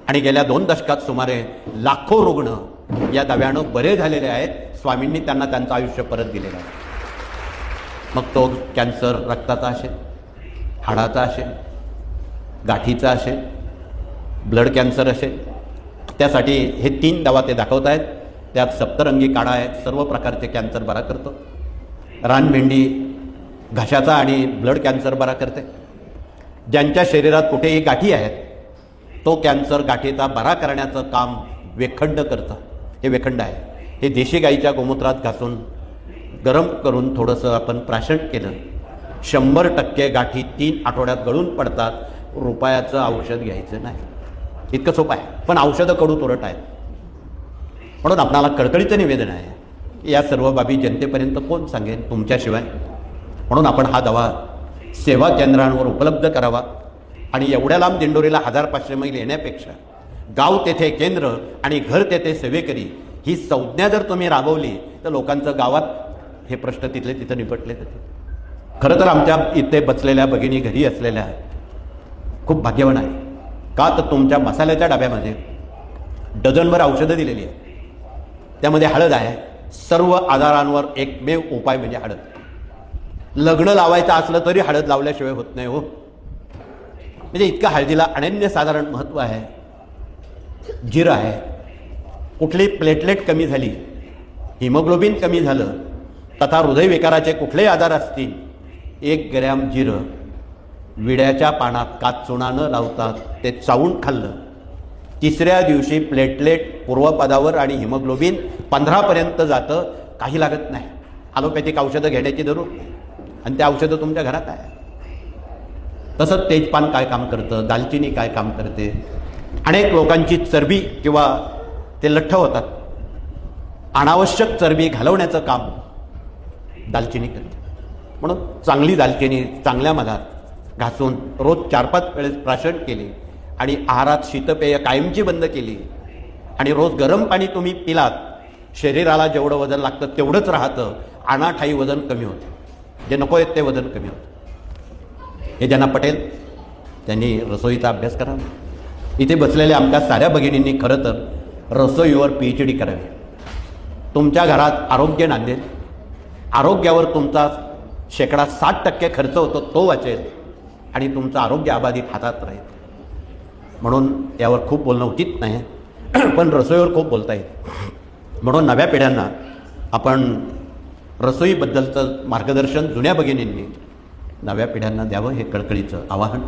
आणि गेल्या 2 दशकात सुमारे लाखो रुग्ण या दव्यानं बरे झालेले आहेत. स्वामींनी त्यांना त्यांचं आयुष्य परत दिलेलं आहे. मग तो कॅन्सर रक्ताचा असेल, हाडाचा असेल, गाठीचा असेल, ब्लड कॅन्सर असेल, त्यासाठी हे 3 दवा ते दाखवत आहेत. त्यात सप्तरंगी काढा आहे, सर्व प्रकारचे कॅन्सर बरा करतो. रानभेंडी घशाचा आणि ब्लड कॅन्सर बरा करते. ज्यांच्या शरीरात कुठेही गाठी आहेत तो कॅन्सर गाठीचा बरा करण्याचं काम वेखंड करतं. हे वेखंड आहे. हे देशी गाईच्या गोमूत्रात घासून गरम करून थोडंसं आपण प्राशन केलं, 100% गाठी 3 आठवड्यात गळून पडतात. रुपयाचं औषध घ्यायचं नाही. इतकं सोपं आहे. पण औषधं कडू तुरट आहेत. म्हणून आपणाला कळकळीचं निवेदन आहे की या सर्व बाबी जनतेपर्यंत कोण सांगेल तुमच्याशिवाय. म्हणून आपण हा दवा सेवा केंद्रांवर उपलब्ध करावा. आणि एवढ्या लांब दिंडोरीला 1500 मैल येण्यापेक्षा गाव तेथे केंद्र आणि घर तेथे सेवेकरी ही संज्ञा जर तुम्ही राबवली तर लोकांचं गावात हे प्रश्न तिथले तिथं निपटले जाते. खरं तर आमच्या इथे बसलेल्या भगिनी घरी असलेल्या खूप भाग्यवान आहे. का तर तुमच्या मसाल्याच्या डब्यामध्ये डझनभर औषधं दिलेली आहे. त्यामध्ये हळद आहे. सर्व आजारांवर एकमेव उपाय म्हणजे हळद. लग्न लावायचं असलं तरी हळद लावल्याशिवाय होत नाही हो. म्हणजे इतकं हळदीला अनन्यसाधारण महत्त्व आहे. जिरं आहे. कुठली प्लेटलेट कमी झाली, हिमोग्लोबिन कमी झालं तथा हृदयविकाराचे कुठलेही आजार असतील, 1 ग्रॅम जिरं विड्याच्या पानात काचुणा न लावता ते चावून खाल्लं, 3ऱ्या दिवशी प्लेटलेट पूर्वपदावर आणि हिमोग्लोबिन 15पर्यंत जातं. काही लागत नाही. ॲलोपॅथिक औषधं घेण्याची जरूर नाही. आणि त्या औषधं तुमच्या घरात आहे. तसंच तेजपान काय काम करतं, दालचिनी काय काम करते. अनेक लोकांची चरबी किंवा ते लठ्ठ होतात. अनावश्यक चरबी घालवण्याचं काम दालचिनी करते. म्हणून चांगली दालचिनी चांगल्या मधात घासून रोज 4-5 वेळेस प्राशन केले आणि आहारात शीतपेय कायमची बंद केली आणि रोज गरम पाणी तुम्ही पिलात, शरीराला जेवढं वजन लागतं तेवढंच राहतं. अनाठाई वजन कमी होते. जे नको आहेत ते वजन कमी होतं. हे ज्यांना पटेल त्यांनी रसोईचा अभ्यास करावा. इथे बसलेल्या आमच्या साऱ्या भगिनींनी खरं तर रसोईवर PhD करावी. तुमच्या घरात आरोग्य नांदेल. आरोग्यावर तुमचा 60% खर्च होतो तो वाचेल आणि तुमचं आरोग्य अबाधित हातात राहील. म्हणून यावर खूप बोलणं उचित नाही, पण रसोईवर खूप बोलता येईल. म्हणून नव्या पिढ्यांना आपण रसोईबद्दलचं मार्गदर्शन जुन्या भगिनींनी नव्या पिढ्यांना द्यावं हे कळकळीचं आवाहन.